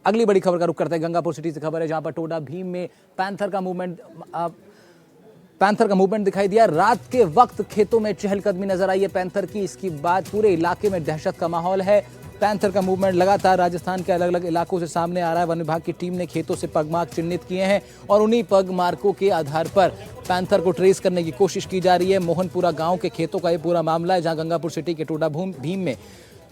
अगली बड़ी खबर का रुख करते हैं। गंगापुर सिटी से खबर है जहां पर टोडा भीम में पैंथर का मूवमेंट दिखाई दिया। रात के वक्त खेतों में चहलकदमी नजर आई है पैंथर की। इसके बाद पूरे इलाके में दहशत का माहौल है। पैंथर का मूवमेंट लगातार राजस्थान के अलग अलग इलाकों से सामने आ रहा है। वन विभाग की टीम ने खेतों से पगमार्क चिन्हित किए हैं और उन्हीं पगमार्कों के आधार पर पैंथर को ट्रेस करने की कोशिश की जा रही है। मोहनपुरा गांव के खेतों का ये पूरा मामला है जहां गंगापुर सिटी के टोडा भीम में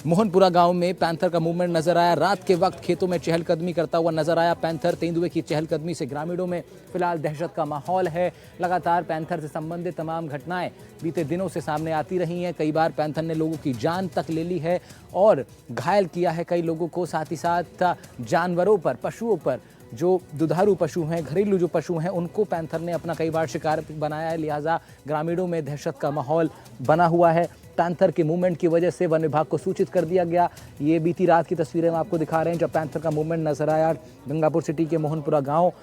मोहनपुरा गांव में पैंथर का मूवमेंट नजर आया। रात के वक्त खेतों में चहलकदमी करता हुआ नजर आया पैंथर। तेंदुए की चहलकदमी से ग्रामीणों में फिलहाल दहशत का माहौल है। लगातार पैंथर से संबंधित तमाम घटनाएं बीते दिनों से सामने आती रही हैं। कई बार पैंथर ने लोगों की जान तक ले ली है और घायल किया है कई लोगों को। साथ ही साथ जानवरों पर, पशुओं पर, जो दुधारू पशु हैं, घरेलू जो पशु हैं, उनको पैंथर ने अपना कई बार शिकार बनाया है। लिहाजा ग्रामीणों में दहशत का माहौल बना हुआ है। पैंथर के मूवमेंट की वजह से वन विभाग को सूचित कर दिया गया। ये बीती रात की तस्वीरें हम आपको दिखा रहे हैं जब पैंथर का मूवमेंट नजर आया गंगापुर सिटी के मोहनपुरा गांव,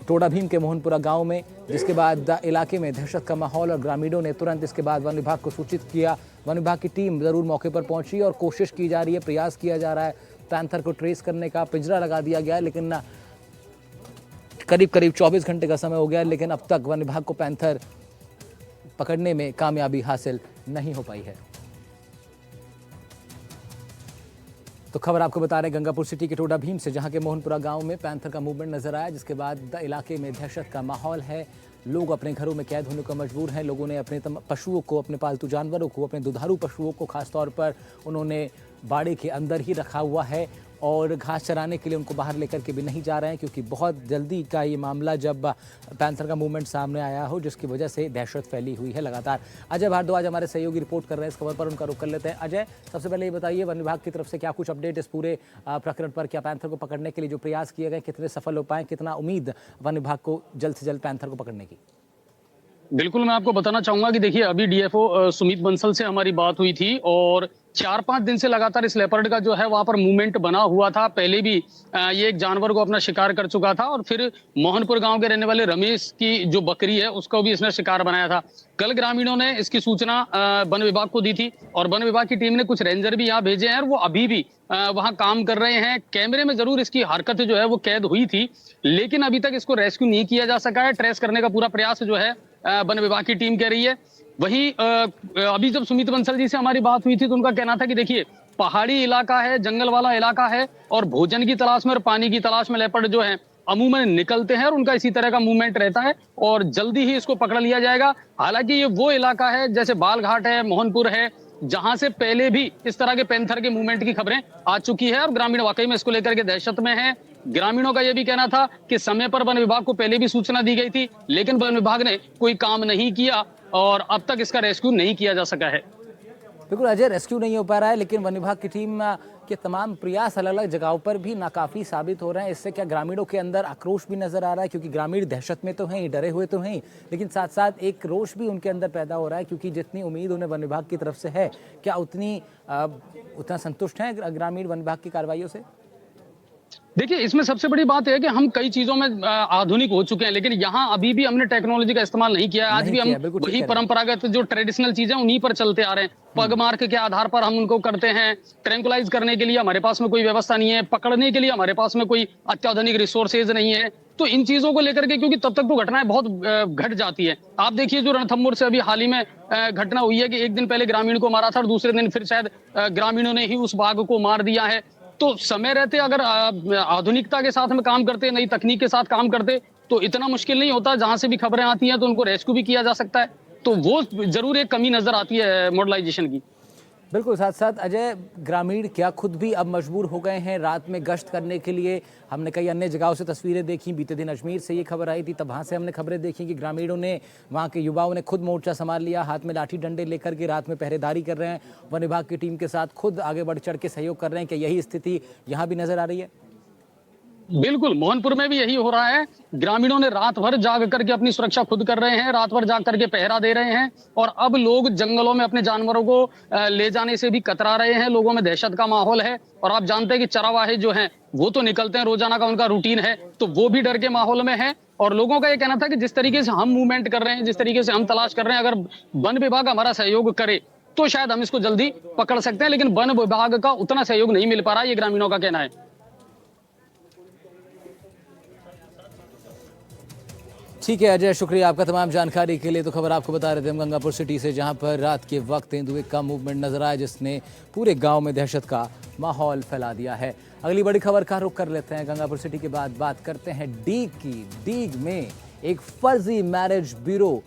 टोडा भीम के मोहनपुरा गांव में, जिसके बाद इलाके में दहशत का माहौल और ग्रामीणों ने तुरंत इसके बाद वन विभाग को सूचित किया। वन विभाग की टीम जरूर मौके पर पहुंची और कोशिश की जा रही है, प्रयास किया जा रहा है पैंथर को ट्रेस करने का। पिंजरा लगा दिया गया लेकिन करीब 24 घंटे का समय हो गया लेकिन अब तक वन विभाग को पैंथर पकड़ने में कामयाबी हासिल नहीं हो पाई है। तो खबर आपको बता रहे हैं गंगापुर सिटी के टोडा भीम से जहां के मोहनपुरा गांव में पैंथर का मूवमेंट नजर आया, जिसके बाद इलाके में दहशत का माहौल है। लोग अपने घरों में कैद होने को मजबूर हैं। लोगों ने अपने पशुओं को, अपने पालतू जानवरों को, अपने दुधारू पशुओं को खासतौर पर उन्होंने बाड़े के अंदर ही रखा हुआ है और घास चराने के लिए उनको बाहर लेकर के भी नहीं जा रहे हैं क्योंकि बहुत जल्दी का ये मामला जब पैंथर का मूवमेंट सामने आया हो जिसकी वजह से दहशत फैली हुई है लगातार। अजय भारद्वाज हमारे सहयोगी रिपोर्ट कर रहे हैं इस खबर पर, उनका रुख कर लेते हैं। अजय, सबसे पहले ये बताइए वन विभाग की तरफ से क्या कुछ अपडेट इस पूरे प्रकरण पर? क्या पैंथर को पकड़ने के लिए जो प्रयास किए गए कितने सफल हो पाए? कितना उम्मीद वन विभाग को जल्द से जल्द पैंथर को पकड़ने की? बिल्कुल, मैं आपको बताना चाहूंगा कि देखिए अभी डीएफओ सुमित बंसल से हमारी बात हुई थी और 4-5 दिन से लगातार इस लेपर्ड का जो है वहां पर मूवमेंट बना हुआ था। पहले भी ये एक जानवर को अपना शिकार कर चुका था और फिर मोहनपुर गांव के रहने वाले रमेश की जो बकरी है उसको भी इसने शिकार बनाया था। कल ग्रामीणों ने इसकी सूचना वन विभाग को दी थी और वन विभाग की टीम ने कुछ रेंजर भी यहाँ भेजे हैं और वो अभी भी वहां काम कर रहे हैं। कैमरे में जरूर इसकी हरकत जो है वो कैद हुई थी लेकिन अभी तक इसको रेस्क्यू नहीं किया जा सका है। ट्रेस करने का पूरा प्रयास जो है वन विभाग की टीम कर रही है। वही अभी जब सुमित बंसल जी से हमारी बात हुई थी तो उनका कहना था कि देखिए पहाड़ी इलाका है, जंगल वाला इलाका है और भोजन की तलाश में और पानी की तलाश में लेपर्ड जो है अमूमन निकलते हैं और उनका इसी तरह का मूवमेंट रहता है और जल्दी ही इसको पकड़ लिया जाएगा। हालांकि ये वो इलाका है जैसे बालघाट है, मोहनपुर है, जहां से पहले भी इस तरह के पैंथर के मूवमेंट की खबरें आ चुकी है और ग्रामीण वाकई में इसको लेकर के दहशत में है। ग्रामीणों का यह भी कहना था कि समय पर वन विभाग को पहले भी सूचना दी गई थी लेकिन वन विभाग ने कोई काम नहीं किया और अब तक इसका रेस्क्यू नहीं किया जा सका है। बिल्कुल अजय, रेस्क्यू नहीं हो पा रहा है लेकिन वन विभाग की टीम के तमाम प्रयास अलग अलग जगहों पर भी नाकाफी साबित हो रहे हैं। इससे क्या ग्रामीणों के अंदर आक्रोश भी नजर आ रहा है क्योंकि ग्रामीण दहशत में तो हैं, डरे हुए तो हैं, लेकिन साथ साथ एक रोष भी उनके अंदर पैदा हो रहा है क्योंकि जितनी उम्मीद उन्हें वन विभाग की तरफ से है, क्या उतना संतुष्ट हैं ग्रामीण वन विभाग की कार्रवाइयों से? देखिए इसमें सबसे बड़ी बात है कि हम कई चीजों में आधुनिक हो चुके हैं लेकिन यहाँ अभी भी हमने टेक्नोलॉजी का इस्तेमाल नहीं किया है। आज भी हम वही परंपरागत जो ट्रेडिशनल चीजें उन्हीं पर चलते आ रहे हैं। पगमार्क के आधार पर हम उनको करते हैं। ट्रैंकुलाइज करने के लिए हमारे पास में कोई व्यवस्था नहीं है, पकड़ने के लिए हमारे पास में कोई अत्याधुनिक रिसोर्सेज नहीं है। तो इन चीजों को लेकर के क्योंकि तब तक तो घटनाएं बहुत घट जाती है। आप देखिए जो रणथंभौर से अभी हाल ही में घटना हुई है कि एक दिन पहले ग्रामीण को मारा था और दूसरे दिन फिर शायद ग्रामीणों ने ही उस बाघ को मार दिया है। तो समय रहते अगर आधुनिकता के साथ में काम करते, नई तकनीक के साथ काम करते तो इतना मुश्किल नहीं होता। जहां से भी खबरें आती हैं तो उनको रेस्क्यू भी किया जा सकता है। तो वो जरूर एक कमी नजर आती है मॉडर्नाइजेशन की। बिल्कुल, साथ साथ अजय, ग्रामीण क्या खुद भी अब मजबूर हो गए हैं रात में गश्त करने के लिए? हमने कई अन्य जगहों से तस्वीरें देखी, बीते दिन अजमेर से ये खबर आई थी, तब वहाँ से हमने खबरें देखी कि ग्रामीणों ने, वहाँ के युवाओं ने खुद मोर्चा संभाल लिया, हाथ में लाठी डंडे लेकर के रात में पहरेदारी कर रहे हैं, वन विभाग की टीम के साथ खुद आगे बढ़ चढ़ के सहयोग कर रहे हैं। क्या यही स्थिति यहाँ भी नजर आ रही है? बिल्कुल, मोहनपुर में भी यही हो रहा है। ग्रामीणों ने रात भर जाग करके अपनी सुरक्षा खुद कर रहे हैं, रात भर जाग करके पहरा दे रहे हैं और अब लोग जंगलों में अपने जानवरों को ले जाने से भी कतरा रहे हैं। लोगों में दहशत का माहौल है और आप जानते हैं कि चरावाहे जो हैं वो तो निकलते हैं, रोजाना का उनका रूटीन है, तो वो भी डर के माहौल में है। और लोगों का ये कहना था कि जिस तरीके से हम मूवमेंट कर रहे हैं, जिस तरीके से हम तलाश कर रहे हैं, अगर वन विभाग हमारा सहयोग करे तो शायद हम इसको जल्दी पकड़ सकते हैं, लेकिन वन विभाग का उतना सहयोग नहीं मिल पा रहा है, ये ग्रामीणों का कहना है। ठीक है अजय, शुक्रिया आपका तमाम जानकारी के लिए। तो खबर आपको बता रहे थे हम गंगापुर सिटी से, जहां पर रात के वक्त तेंदुए का मूवमेंट नजर आया, जिसने पूरे गांव में दहशत का माहौल फैला दिया है। अगली बड़ी खबर का रुख कर लेते हैं। गंगापुर सिटी के बाद बात करते हैं डीग की। डीग में एक फर्जी मैरिज ब्यूरो